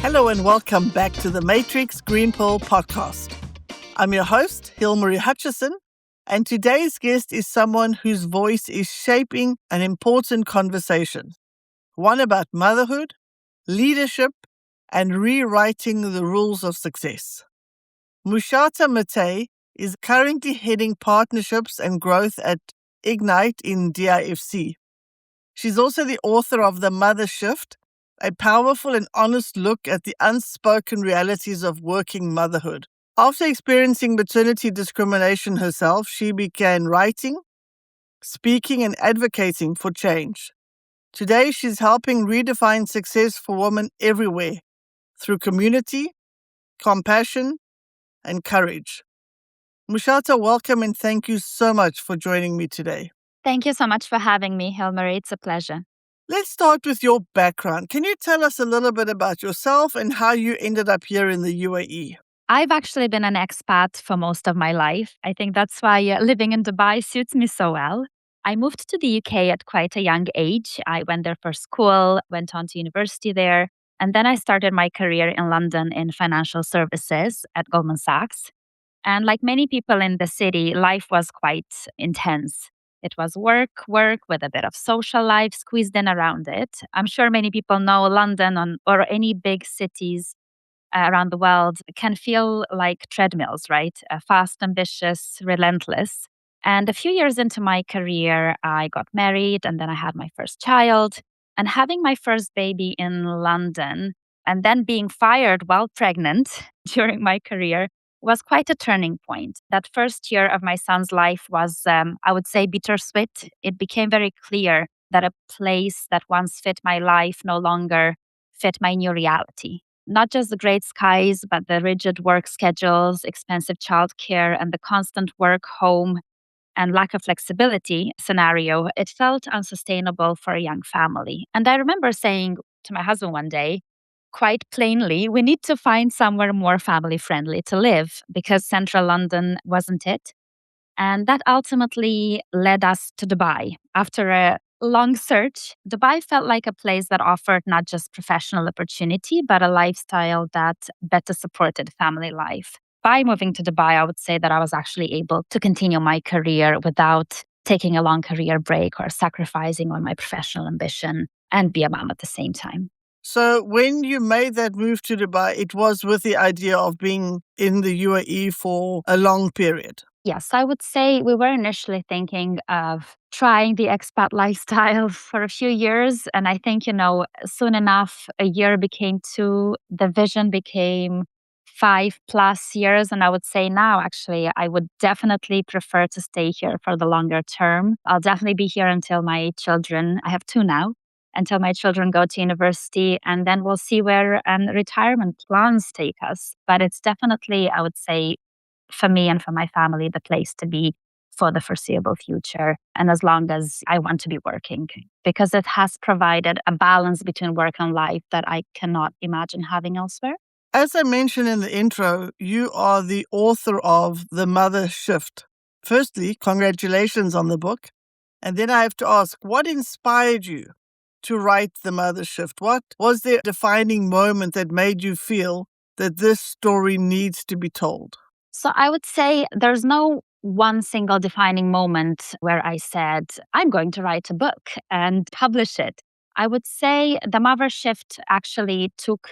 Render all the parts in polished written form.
Hello and welcome back to the Matrix Green Pearl podcast. I'm your host, Hilmarie Hutchison, and today's guest is someone whose voice is shaping an important conversation, one about motherhood, leadership, and rewriting the rules of success. Musata Matei is currently heading partnerships and growth at Ignite in DIFC. She's also the author of The Maver Shift, a powerful and honest look at the unspoken realities of working motherhood. After experiencing maternity discrimination herself, she began writing, speaking, and advocating for change. Today, she's helping redefine success for women everywhere through community, compassion, and courage. Musata, welcome and thank you so much for joining me today. Thank you so much for having me, Hilmarie. It's a pleasure. Let's start with your background. Can you tell us a little bit about yourself and how you ended up here in the UAE? I've actually been an expat for most of my life. I think that's why living in Dubai suits me so well. I moved to the UK at quite a young age. I went there for school, went on to university there, and then I started my career in London in financial services at Goldman Sachs. And like many people in the city, life was quite intense. It was work with a bit of social life squeezed in around it. I'm sure many people know London or any big cities around the world can feel like treadmills, right? Fast, ambitious, relentless. And a few years into my career, I got married and then I had my first child. And having my first baby in London and then being fired while pregnant during my career was quite a turning point. That first year of my son's life was, I would say, bittersweet. It became very clear that a place that once fit my life no longer fit my new reality. Not just the great skies, but the rigid work schedules, expensive childcare, and the constant work, home, and lack of flexibility scenario. It felt unsustainable for a young family. And I remember saying to my husband one day, quite plainly, we need to find somewhere more family friendly to live because central London wasn't it. And that ultimately led us to Dubai. After a long search, Dubai felt like a place that offered not just professional opportunity, but a lifestyle that better supported family life. By moving to Dubai, I would say that I was actually able to continue my career without taking a long career break or sacrificing on my professional ambition and be a mom at the same time. So when you made that move to Dubai, it was with the idea of being in the UAE for a long period. Yes, I would say we were initially thinking of trying the expat lifestyle for a few years. And I think, soon enough, a year became two, the vision became 5+ years. And I would say now, actually, I would definitely prefer to stay here for the longer term. I'll definitely be here until my children, I have two now, until my children go to university. And then we'll see where retirement plans take us. But it's definitely, I would say, for me and for my family, the place to be for the foreseeable future. And as long as I want to be working, because it has provided a balance between work and life that I cannot imagine having elsewhere. As I mentioned in the intro, you are the author of The Maver Shift. Firstly, congratulations on the book. And then I have to ask, what inspired you to write The Maver Shift? What was the defining moment that made you feel that this story needs to be told? So I would say there's no one single defining moment where I said, I'm going to write a book and publish it. I would say the Maver Shift actually took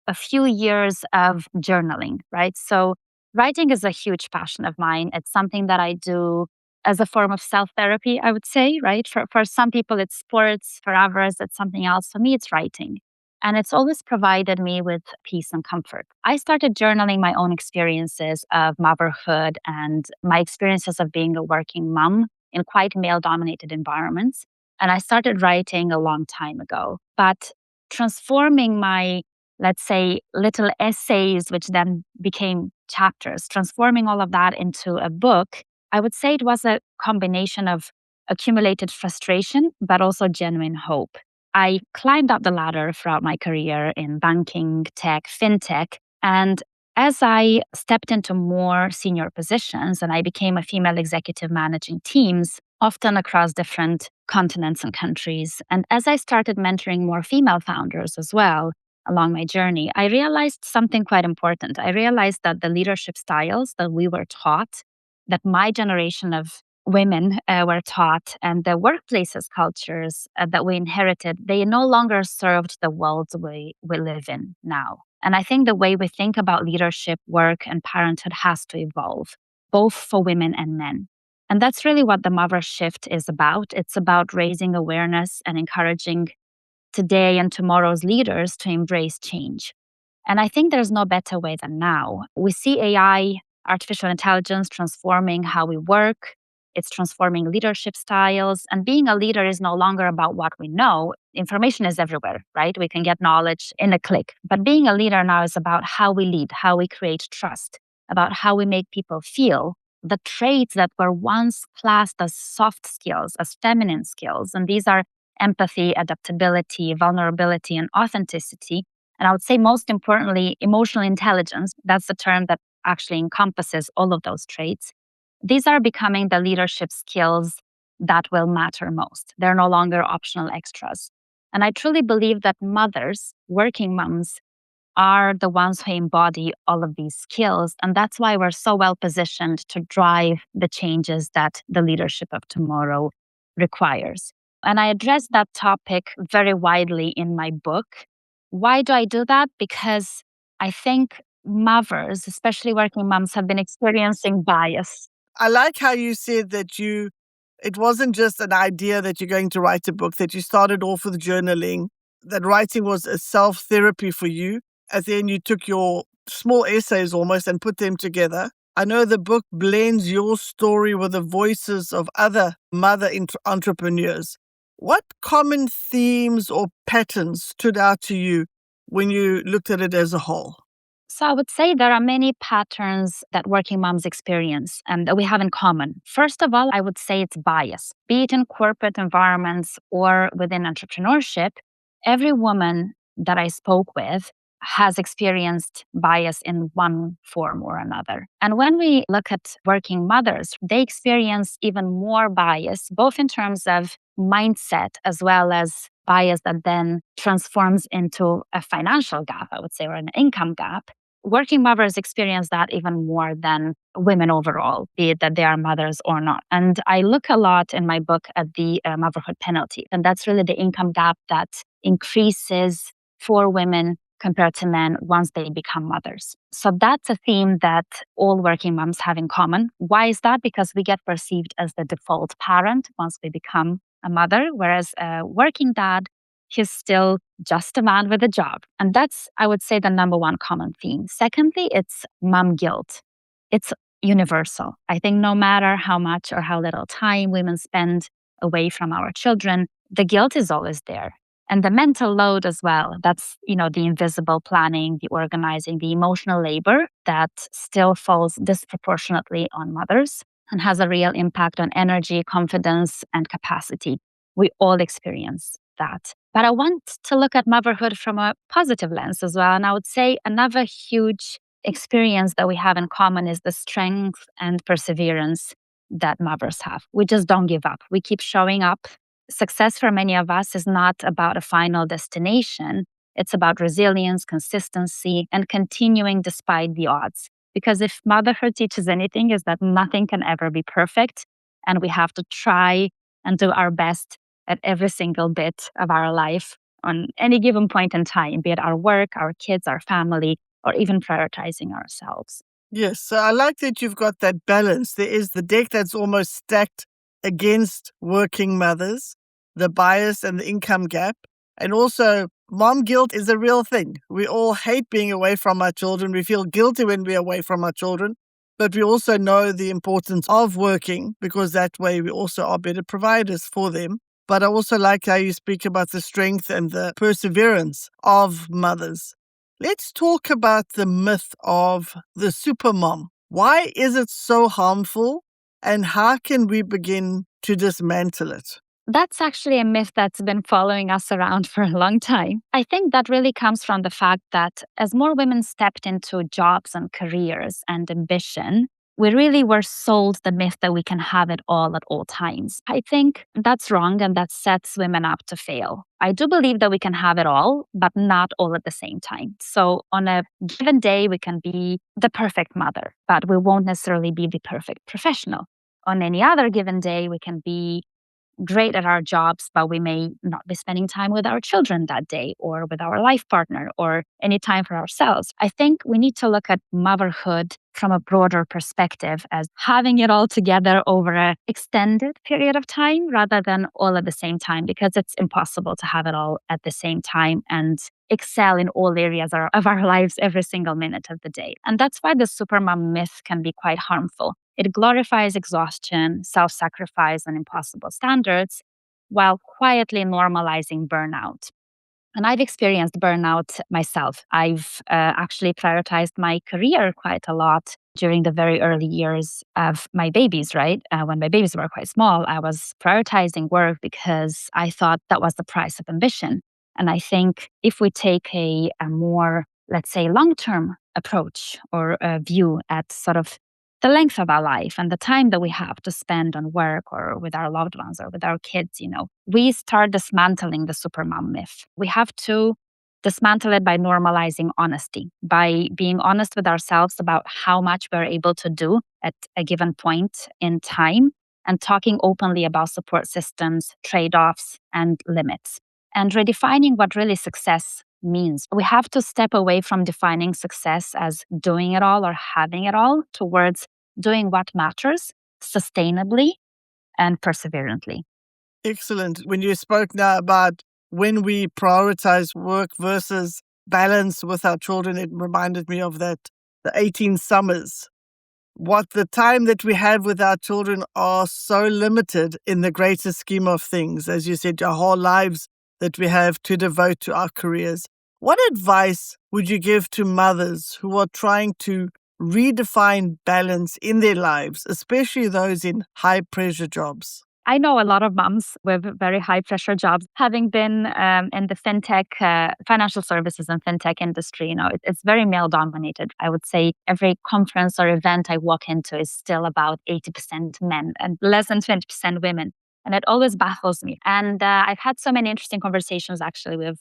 a few years of journaling, right? So writing is a huge passion of mine. It's something that I do as a form of self-therapy, I would say, right? For some people, it's sports. For others, it's something else. For me, it's writing. And it's always provided me with peace and comfort. I started journaling my own experiences of motherhood and my experiences of being a working mom in quite male-dominated environments. And I started writing a long time ago. But transforming my, let's say, little essays, which then became chapters, transforming all of that into a book, I would say it was a combination of accumulated frustration, but also genuine hope. I climbed up the ladder throughout my career in banking, tech, fintech. And as I stepped into more senior positions and I became a female executive managing teams, often across different continents and countries, and as I started mentoring more female founders as well, along my journey, I realized something quite important. I realized that the leadership styles that we were taught, that my generation of women were taught, and the workplaces cultures that we inherited, they no longer served the world we live in now. And I think the way we think about leadership, work, and parenthood has to evolve, both for women and men. And that's really what the Maver Shift is about. It's about raising awareness and encouraging today and tomorrow's leaders to embrace change. And I think there's no better way than now. We see AI, artificial intelligence, transforming how we work. It's transforming leadership styles. And being a leader is no longer about what we know. Information is everywhere, right? We can get knowledge in a click. But being a leader now is about how we lead, how we create trust, about how we make people feel. The traits that were once classed as soft skills, as feminine skills. And these are empathy, adaptability, vulnerability, and authenticity. And I would say, most importantly, emotional intelligence. That's the term that actually encompasses all of those traits. These are becoming the leadership skills that will matter most. They're no longer optional extras. And I truly believe that mothers, working moms, are the ones who embody all of these skills. And that's why we're so well positioned to drive the changes that the leadership of tomorrow requires. And I address that topic very widely in my book. Why do I do that? Because I think mothers, especially working moms, have been experiencing bias. I like how you said that it wasn't just an idea that you're going to write a book, that you started off with journaling, that writing was a self-therapy for you. At the end, you took your small essays almost and put them together. I know the book blends your story with the voices of other mother entrepreneurs. What common themes or patterns stood out to you when you looked at it as a whole? So I would say there are many patterns that working moms experience and that we have in common. First of all, I would say it's bias, be it in corporate environments or within entrepreneurship. Every woman that I spoke with has experienced bias in one form or another. And when we look at working mothers, they experience even more bias, both in terms of mindset as well as bias that then transforms into a financial gap, I would say, or an income gap. Working mothers experience that even more than women overall, be it that they are mothers or not. And I look a lot in my book at the motherhood penalty. And that's really the income gap that increases for women compared to men once they become mothers. So that's a theme that all working moms have in common. Why is that? Because we get perceived as the default parent once we become a mother, whereas a working dad, he's still just a man with a job. And that's, I would say, the number one common theme. Secondly, it's mom guilt. It's universal. I think no matter how much or how little time women spend away from our children, the guilt is always there. And the mental load as well. That's, the invisible planning, the organizing, the emotional labor that still falls disproportionately on mothers and has a real impact on energy, confidence, and capacity. We all experience that. But I want to look at motherhood from a positive lens as well. And I would say another huge experience that we have in common is the strength and perseverance that mothers have. We just don't give up. We keep showing up. Success for many of us is not about a final destination. It's about resilience, consistency, and continuing despite the odds. Because if motherhood teaches anything, is that nothing can ever be perfect. And we have to try and do our best at every single bit of our life on any given point in time, be it our work, our kids, our family, or even prioritizing ourselves. Yes, so I like that you've got that balance. There is the deck that's almost stacked against working mothers, the bias and the income gap. And also, mom guilt is a real thing. We all hate being away from our children. We feel guilty when we're away from our children. But we also know the importance of working because that way we also are better providers for them. But I also like how you speak about the strength and the perseverance of mothers. Let's talk about the myth of the supermom. Why is it so harmful and how can we begin to dismantle it? That's actually a myth that's been following us around for a long time. I think that really comes from the fact that as more women stepped into jobs and careers and ambition, we really were sold the myth that we can have it all at all times. I think that's wrong and that sets women up to fail. I do believe that we can have it all, but not all at the same time. So on a given day, we can be the perfect mother, but we won't necessarily be the perfect professional. On any other given day, we can be great at our jobs, but we may not be spending time with our children that day or with our life partner or any time for ourselves. I think we need to look at motherhood from a broader perspective as having it all together over an extended period of time rather than all at the same time, because it's impossible to have it all at the same time and excel in all areas of our lives every single minute of the day. And that's why the supermom myth can be quite harmful. It glorifies exhaustion, self sacrifice, and impossible standards while quietly normalizing burnout. And I've experienced burnout myself. I've actually prioritized my career quite a lot during the very early years of my babies, right? When my babies were quite small, I was prioritizing work because I thought that was the price of ambition. And I think if we take a more, let's say, long term approach or a view at sort of the length of our life and the time that we have to spend on work or with our loved ones or with our kids, we start dismantling the supermom myth. We have to dismantle it by normalizing honesty, by being honest with ourselves about how much we're able to do at a given point in time and talking openly about support systems, trade-offs, and limits. And redefining what really success means. We have to step away from defining success as doing it all or having it all towards doing what matters sustainably and perseverantly. Excellent. When you spoke now about when we prioritize work versus balance with our children, it reminded me of the 18 summers. What the time that we have with our children are so limited in the greater scheme of things. As you said, our whole lives that we have to devote to our careers. What advice would you give to mothers who are trying to redefine balance in their lives, especially those in high pressure jobs? I know a lot of moms with very high pressure jobs, having been in the fintech, financial services and fintech industry. It's very male dominated. I would say every conference or event I walk into is still about 80% men and less than 20% women. And it always baffles me. And I've had so many interesting conversations actually with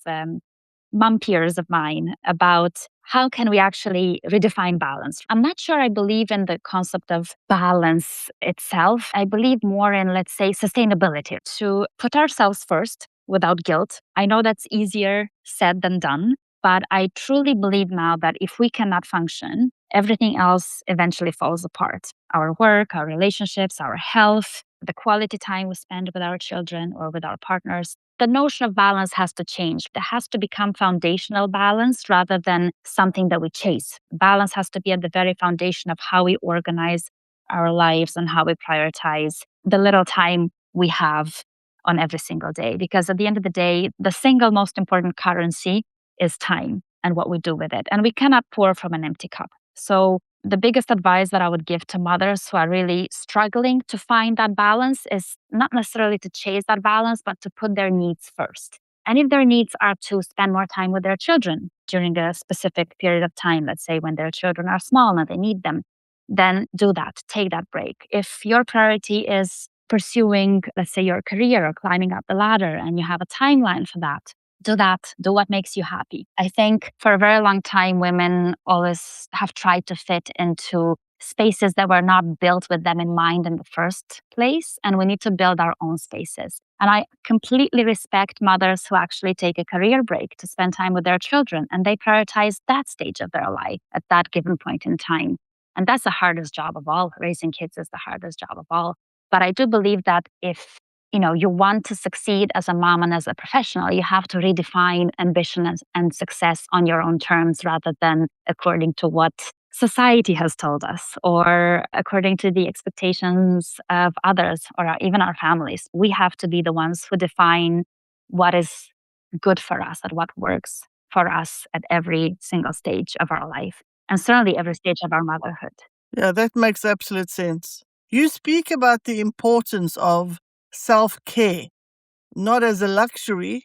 mom peers of mine about how can we actually redefine balance. I'm not sure I believe in the concept of balance itself. I believe more in, let's say, sustainability, to put ourselves first without guilt. I know that's easier said than done, but I truly believe now that if we cannot function, everything else eventually falls apart. Our work, our relationships, our health, the quality time we spend with our children or with our partners. The notion of balance has to change. It has to become foundational balance rather than something that we chase. Balance has to be at the very foundation of how we organize our lives and how we prioritize the little time we have on every single day. Because at the end of the day, the single most important currency is time and what we do with it. And we cannot pour from an empty cup. So the biggest advice that I would give to mothers who are really struggling to find that balance is not necessarily to chase that balance, but to put their needs first. And if their needs are to spend more time with their children during a specific period of time, let's say when their children are small and they need them, then do that, take that break. If your priority is pursuing, let's say, your career or climbing up the ladder and you have a timeline for that, do that. Do what makes you happy. I think for a very long time, women always have tried to fit into spaces that were not built with them in mind in the first place. And we need to build our own spaces. And I completely respect mothers who actually take a career break to spend time with their children and they prioritize that stage of their life at that given point in time. And that's the hardest job of all. Raising kids is the hardest job of all. But I do believe that if you want to succeed as a mom and as a professional, you have to redefine ambition and success on your own terms rather than according to what society has told us or according to the expectations of others or even our families. We have to be the ones who define what is good for us and what works for us at every single stage of our life, and certainly every stage of our motherhood. Yeah, that makes absolute sense. You speak about the importance of self-care, not as a luxury,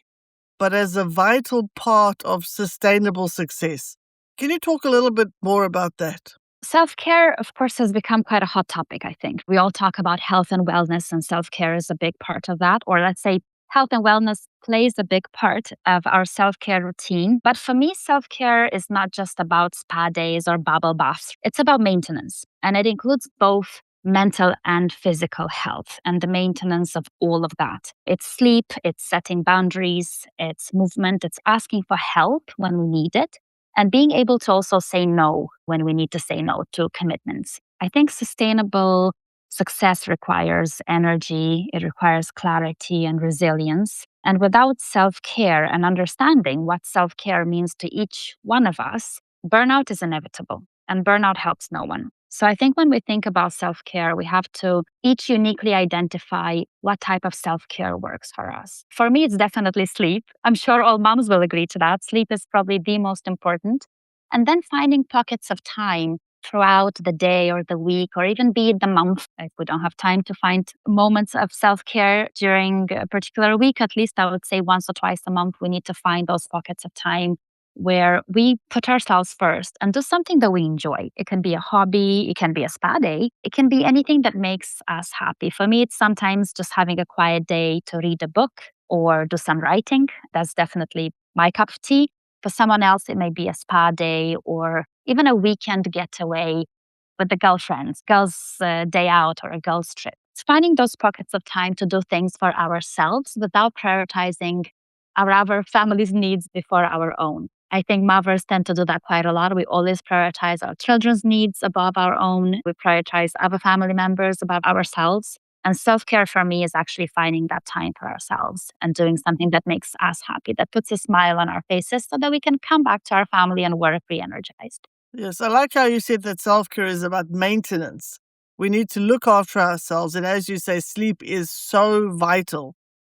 but as a vital part of sustainable success. Can you talk a little bit more about that? Self-care, of course, has become quite a hot topic, I think. We all talk about health and wellness, and self-care is a big part of that. Or let's say health and wellness plays a big part of our self-care routine. But for me, self-care is not just about spa days or bubble baths. It's about maintenance. And it includes both mental and physical health and the maintenance of all of that. It's sleep, it's setting boundaries, it's movement, it's asking for help when we need it, and being able to also say no when we need to say no to commitments. I think sustainable success requires energy, it requires clarity and resilience. And without self care and understanding what self care means to each one of us, burnout is inevitable, and burnout helps no one. So I think when we think about self care, we have to each uniquely identify what type of self care works for us. For me, it's definitely sleep. I'm sure all moms will agree to that. Sleep is probably the most important. And then finding pockets of time throughout the day or the week, or even be it the month. If we don't have time to find moments of self care during a particular week, at least I would say once or twice a month, we need to find those pockets of time where we put ourselves first and do something that we enjoy. It can be a hobby, it can be a spa day, it can be anything that makes us happy. For me, it's sometimes just having a quiet day to read a book or do some writing. That's definitely my cup of tea. For someone else, it may be a spa day or even a weekend getaway with the girlfriends, girls' day out or a girls' trip. It's finding those pockets of time to do things for ourselves without prioritizing our other family's needs before our own. I think mothers tend to do that quite a lot. We always prioritize our children's needs above our own. We prioritize other family members above ourselves. And self care for me is actually finding that time for ourselves and doing something that makes us happy, that puts a smile on our faces so that we can come back to our family and work re energized. Yes, I like how you said that self care is about maintenance. We need to look after ourselves. And as you say, sleep is so vital.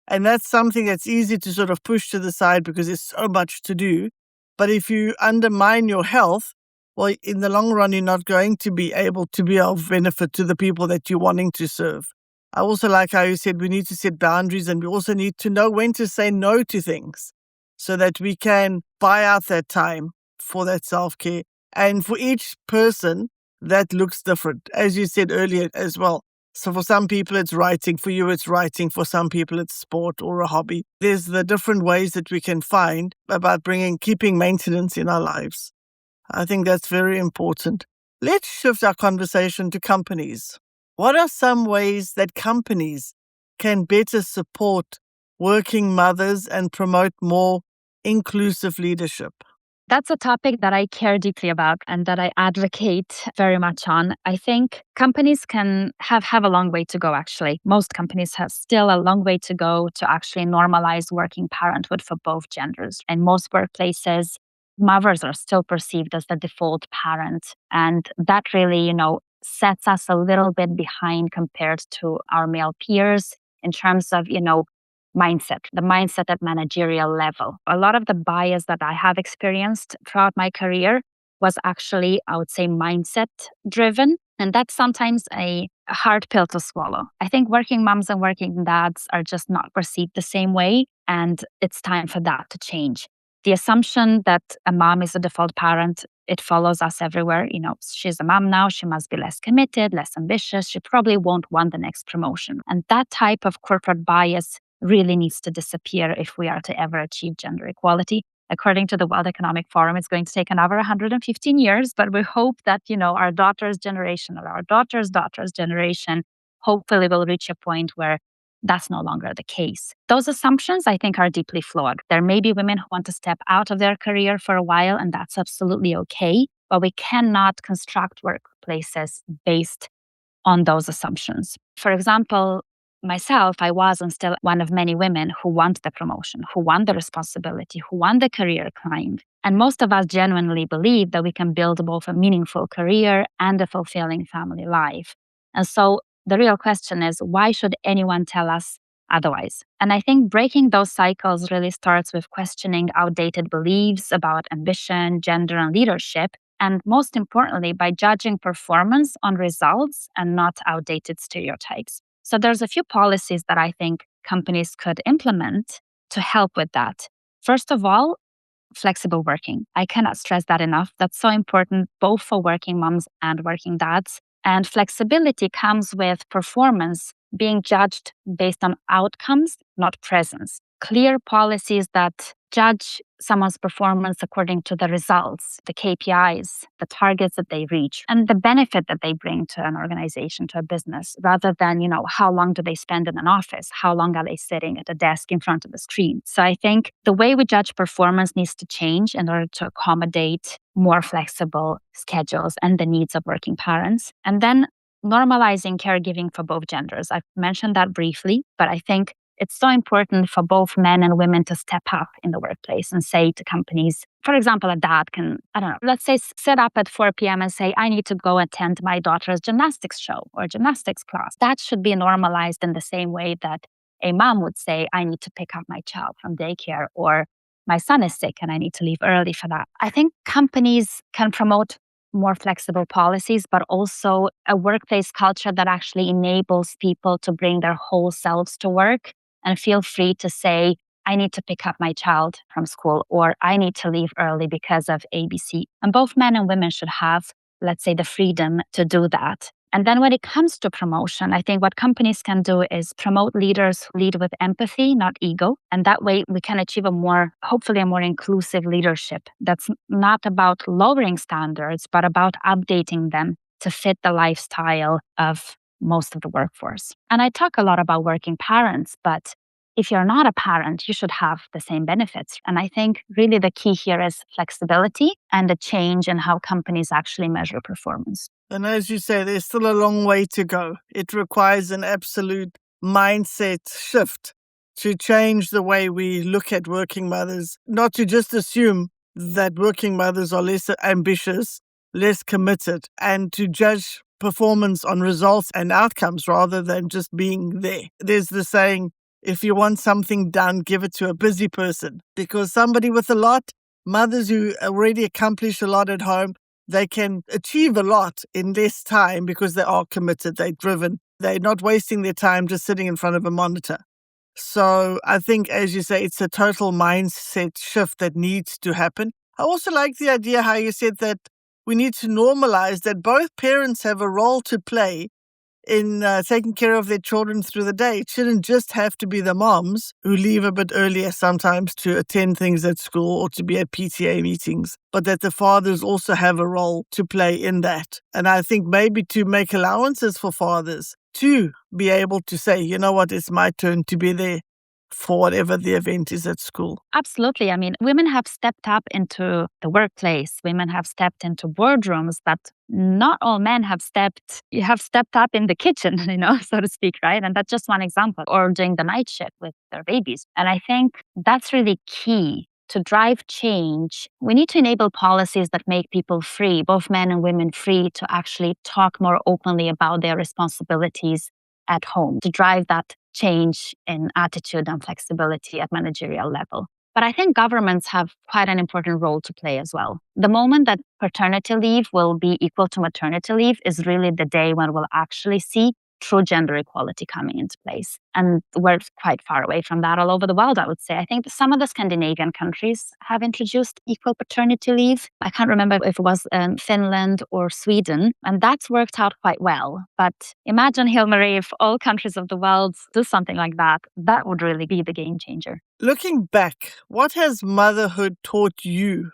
And that's something that's easy to sort of push to the side because there's so much to do. But if you undermine your health, well, in the long run, you're not going to be able to be of benefit to the people that you're wanting to serve. I also like how you said we need to set boundaries, and we also need to know when to say no to things so that we can buy out that time for that self-care. And for each person, that looks different, as you said earlier as well. So for some people, it's writing. For you, it's writing. For some people, it's sport or a hobby. There's the different ways that we can find about keeping maintenance in our lives. I think that's very important. Let's shift our conversation to companies. What are some ways that companies can better support working mothers and promote more inclusive leadership? That's a topic that I care deeply about and that I advocate very much on. I think companies can have a long way to go, actually. Most companies have still a long way to go to actually normalize working parenthood for both genders. In most workplaces, mothers are still perceived as the default parent. And that really, sets us a little bit behind compared to our male peers in terms of, mindset, the mindset at managerial level. A lot of the bias that I have experienced throughout my career was actually, I would say, mindset driven. And that's sometimes a hard pill to swallow. I think working moms and working dads are just not perceived the same way. And it's time for that to change. The assumption that a mom is a default parent, it follows us everywhere. She's a mom now, she must be less committed, less ambitious, she probably won't want the next promotion. And that type of corporate bias really needs to disappear if we are to ever achieve gender equality. According to the World Economic Forum, it's going to take another 115 years, but we hope that, our daughter's generation or our daughter's generation hopefully will reach a point where that's no longer the case. Those assumptions, I think, are deeply flawed. There may be women who want to step out of their career for a while, and that's absolutely okay, but we cannot construct workplaces based on those assumptions. For example, myself, I was and still one of many women who want the promotion, who want the responsibility, who want the career climb. And most of us genuinely believe that we can build both a meaningful career and a fulfilling family life. And so the real question is, why should anyone tell us otherwise? And I think breaking those cycles really starts with questioning outdated beliefs about ambition, gender, and leadership. And most importantly, by judging performance on results and not outdated stereotypes. So there's a few policies that I think companies could implement to help with that. First of all, flexible working. I cannot stress that enough. That's so important both for working moms and working dads. And flexibility comes with performance being judged based on outcomes, not presence. Clear policies that judge someone's performance according to the results, the KPIs, the targets that they reach, and the benefit that they bring to an organization, to a business, rather than, how long do they spend in an office? How long are they sitting at a desk in front of a screen? So I think the way we judge performance needs to change in order to accommodate more flexible schedules and the needs of working parents. And then normalizing caregiving for both genders. I've mentioned that briefly, but I think it's so important for both men and women to step up in the workplace and say to companies, for example, a dad can, I don't know, let's say sit up at 4 p.m. and say, I need to go attend my daughter's gymnastics show or gymnastics class. That should be normalized in the same way that a mom would say, I need to pick up my child from daycare, or my son is sick and I need to leave early for that. I think companies can promote more flexible policies, but also a workplace culture that actually enables people to bring their whole selves to work and feel free to say, I need to pick up my child from school, or I need to leave early because of ABC. And both men and women should have, let's say, the freedom to do that. And then when it comes to promotion, I think what companies can do is promote leaders who lead with empathy, not ego. And that way we can achieve hopefully a more inclusive leadership that's not about lowering standards, but about updating them to fit the lifestyle of most of the workforce. And I talk a lot about working parents, but if you're not a parent, you should have the same benefits. And I think really the key here is flexibility and a change in how companies actually measure performance. And as you say, there's still a long way to go. It requires an absolute mindset shift to change the way we look at working mothers, not to just assume that working mothers are less ambitious, less committed, and to judge performance on results and outcomes rather than just being there. There's the saying, if you want something done, give it to a busy person, because somebody with a lot, mothers who already accomplish a lot at home, they can achieve a lot in less time because they are committed, they're driven, they're not wasting their time just sitting in front of a monitor. So I think, as you say, it's a total mindset shift that needs to happen. I also like the idea how you said that we need to normalize that both parents have a role to play in taking care of their children through the day. It shouldn't just have to be the moms who leave a bit earlier sometimes to attend things at school or to be at PTA meetings, but that the fathers also have a role to play in that. And I think maybe to make allowances for fathers to be able to say, you know what, it's my turn to be there for whatever the event is at school. Absolutely. I mean, women have stepped up into the workplace. Women have stepped into boardrooms that not all men have stepped up in the kitchen, so to speak, right? And that's just one example. Or doing the night shift with their babies. And I think that's really key. To drive change, we need to enable policies that make people free, both men and women free, to actually talk more openly about their responsibilities at home, to drive that change in attitude and flexibility at managerial level. But I think governments have quite an important role to play as well. The moment that paternity leave will be equal to maternity leave is really the day when we'll actually see true gender equality coming into place. And we're quite far away from that all over the world, I would say. I think some of the Scandinavian countries have introduced equal paternity leave. I can't remember if it was Finland or Sweden, and that's worked out quite well. But imagine, Hilmarie, if all countries of the world do something like that, that would really be the game changer. Looking back, what has motherhood taught you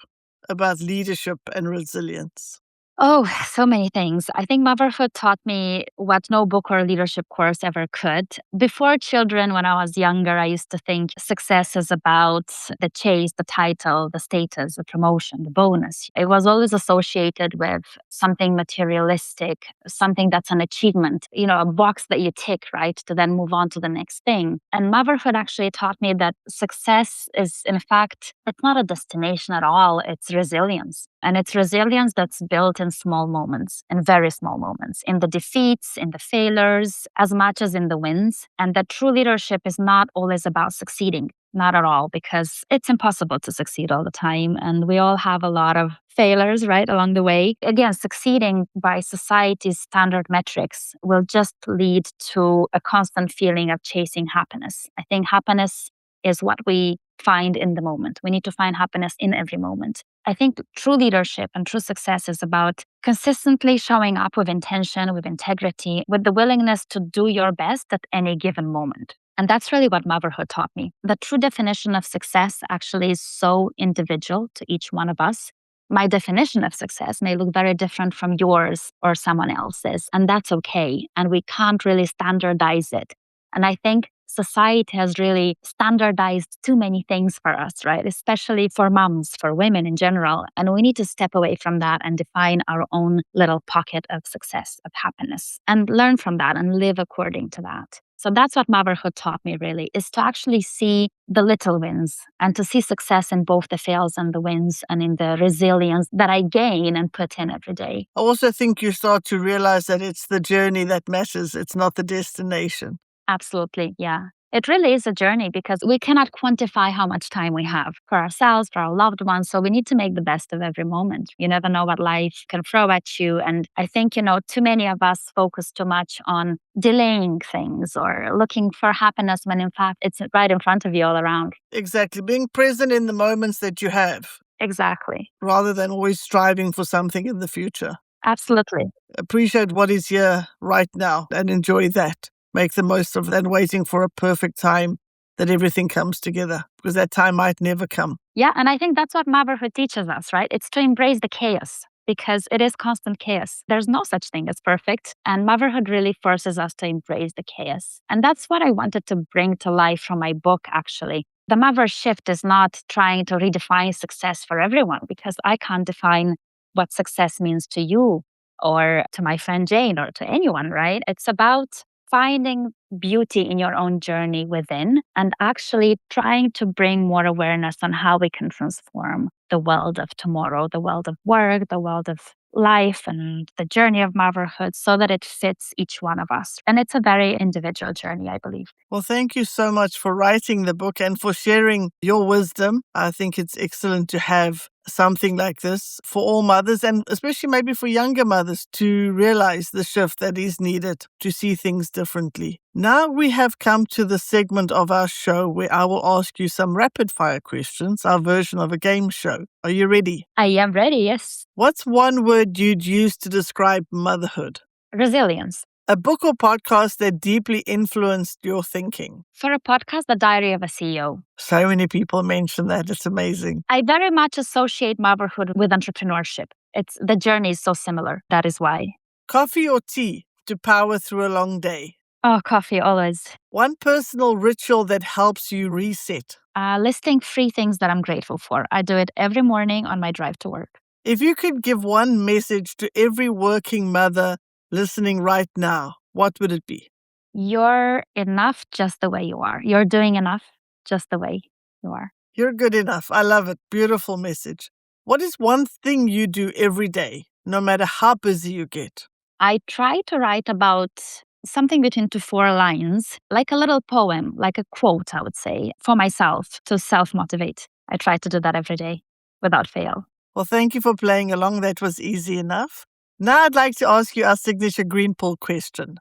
about leadership and resilience? Oh, so many things. I think motherhood taught me what no book or leadership course ever could. Before children, when I was younger, I used to think success is about the chase, the title, the status, the promotion, the bonus. It was always associated with something materialistic, something that's an achievement, a box that you tick, right, to then move on to the next thing. And motherhood actually taught me that success is, in fact, it's not a destination at all. It's resilience. And it's resilience that's built in small moments, in very small moments, in the defeats, in the failures, as much as in the wins. And that true leadership is not always about succeeding, not at all, because it's impossible to succeed all the time. And we all have a lot of failures, right, along the way. Again, succeeding by society's standard metrics will just lead to a constant feeling of chasing happiness. I think happiness is what we find in the moment. We need to find happiness in every moment. I think true leadership and true success is about consistently showing up with intention, with integrity, with the willingness to do your best at any given moment. And that's really what motherhood taught me. The true definition of success actually is so individual to each one of us. My definition of success may look very different from yours or someone else's, and that's okay. And we can't really standardize it. And I think society has really standardized too many things for us, right? Especially for moms, for women in general. And we need to step away from that and define our own little pocket of success, of happiness, and learn from that and live according to that. So that's what motherhood taught me, really, is to actually see the little wins and to see success in both the fails and the wins and in the resilience that I gain and put in every day. I also think you start to realize that it's the journey that matters. It's not the destination. Absolutely, yeah. It really is a journey because we cannot quantify how much time we have for ourselves, for our loved ones. So we need to make the best of every moment. You never know what life can throw at you. And I think, too many of us focus too much on delaying things or looking for happiness when in fact it's right in front of you all around. Exactly. Being present in the moments that you have. Exactly. Rather than always striving for something in the future. Absolutely. Appreciate what is here right now and enjoy that. Make the most of that, waiting for a perfect time that everything comes together, because that time might never come. Yeah, and I think that's what motherhood teaches us, right? It's to embrace the chaos because it is constant chaos. There's no such thing as perfect. And motherhood really forces us to embrace the chaos. And that's what I wanted to bring to life from my book, actually. The Maver Shift is not trying to redefine success for everyone because I can't define what success means to you or to my friend Jane or to anyone, right? It's about finding beauty in your own journey within and actually trying to bring more awareness on how we can transform the world of tomorrow, the world of work, the world of life and the journey of motherhood so that it fits each one of us. And it's a very individual journey, I believe. Well, thank you so much for writing the book and for sharing your wisdom. I think it's excellent to have something like this for all mothers and especially maybe for younger mothers to realize the shift that is needed to see things differently. Now we have come to the segment of our show where I will ask you some rapid fire questions, our version of a game show. Are you ready? I am ready, yes. What's one word you'd use to describe motherhood? Resilience. A book or podcast that deeply influenced your thinking? For a podcast, The Diary of a CEO. So many people mention that. It's amazing. I very much associate motherhood with entrepreneurship. The journey is so similar. That is why. Coffee or tea to power through a long day? Oh, coffee, always. One personal ritual that helps you reset? Listing 3 things that I'm grateful for. I do it every morning on my drive to work. If you could give one message to every working mother listening right now, what would it be? You're enough just the way you are. You're doing enough just the way you are. You're good enough. I love it. Beautiful message. What is one thing you do every day, no matter how busy you get? I try to write about something between 2 to 4 lines, like a little poem, like a quote, I would say, for myself to self-motivate. I try to do that every day without fail. Well, thank you for playing along. That was easy enough. Now I'd like to ask you our signature green pill question.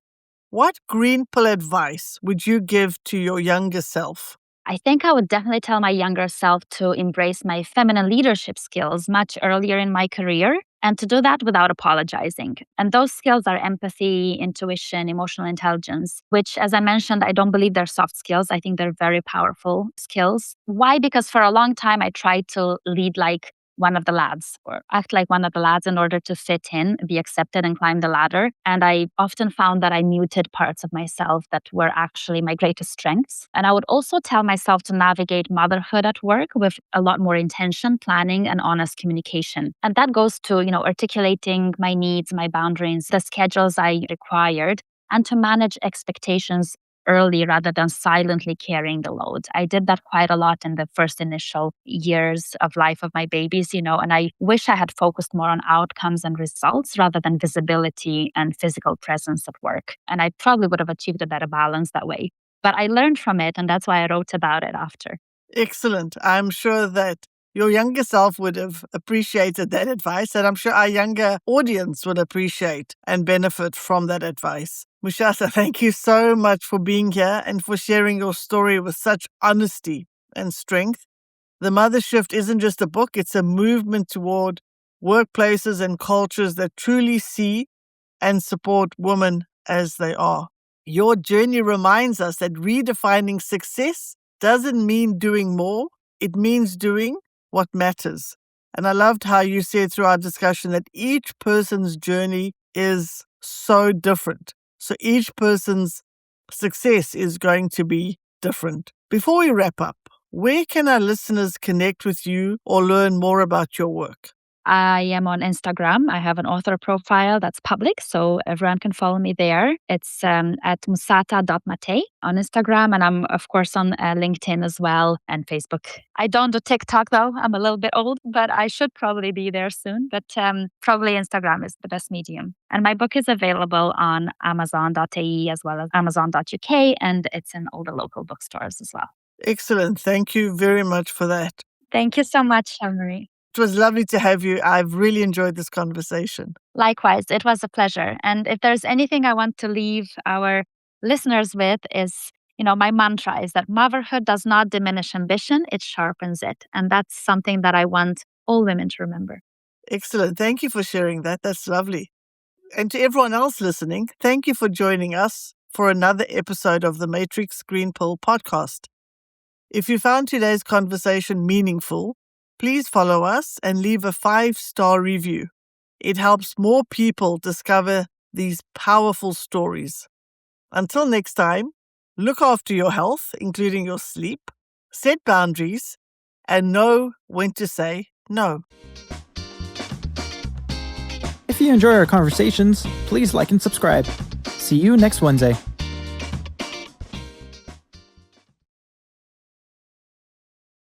What green pill advice would you give to your younger self? I think I would definitely tell my younger self to embrace my feminine leadership skills much earlier in my career and to do that without apologizing. And those skills are empathy, intuition, emotional intelligence, which, as I mentioned, I don't believe they're soft skills. I think they're very powerful skills. Why? Because for a long time, I tried to lead like one of the lads or act like one of the lads in order to fit in, be accepted and climb the ladder. And I often found that I muted parts of myself that were actually my greatest strengths. And I would also tell myself to navigate motherhood at work with a lot more intention, planning, and honest communication. And that goes to, articulating my needs, my boundaries, the schedules I required, and to manage expectations early rather than silently carrying the load. I did that quite a lot in the first initial years of life of my babies, and I wish I had focused more on outcomes and results rather than visibility and physical presence at work. And I probably would have achieved a better balance that way. But I learned from it, and that's why I wrote about it after. Excellent. I'm sure that your younger self would have appreciated that advice, and I'm sure our younger audience would appreciate and benefit from that advice. Musata, thank you so much for being here and for sharing your story with such honesty and strength. The Mother Shift isn't just a book, it's a movement toward workplaces and cultures that truly see and support women as they are. Your journey reminds us that redefining success doesn't mean doing more, it means doing what matters. And I loved how you said through our discussion that each person's journey is so different. So each person's success is going to be different. Before we wrap up, where can our listeners connect with you or learn more about your work? I am on Instagram. I have an author profile that's public, so everyone can follow me there. It's at Musata.Matei on Instagram, and I'm, of course, on LinkedIn as well and Facebook. I don't do TikTok, though. I'm a little bit old, but I should probably be there soon. But probably Instagram is the best medium. And my book is available on Amazon.de as well as Amazon.uk, and it's in all the local bookstores as well. Excellent. Thank you very much for that. Thank you so much, Marie. It was lovely to have you. I've really enjoyed this conversation. Likewise, it was a pleasure. And if there's anything I want to leave our listeners with is, my mantra is that motherhood does not diminish ambition, it sharpens it. And that's something that I want all women to remember. Excellent. Thank you for sharing that. That's lovely. And to everyone else listening, thank you for joining us for another episode of the Matrix Green Pill podcast. If you found today's conversation meaningful, please follow us and leave a 5-star review. It helps more people discover these powerful stories. Until next time, look after your health, including your sleep, set boundaries, and know when to say no. If you enjoy our conversations, please like and subscribe. See you next Wednesday.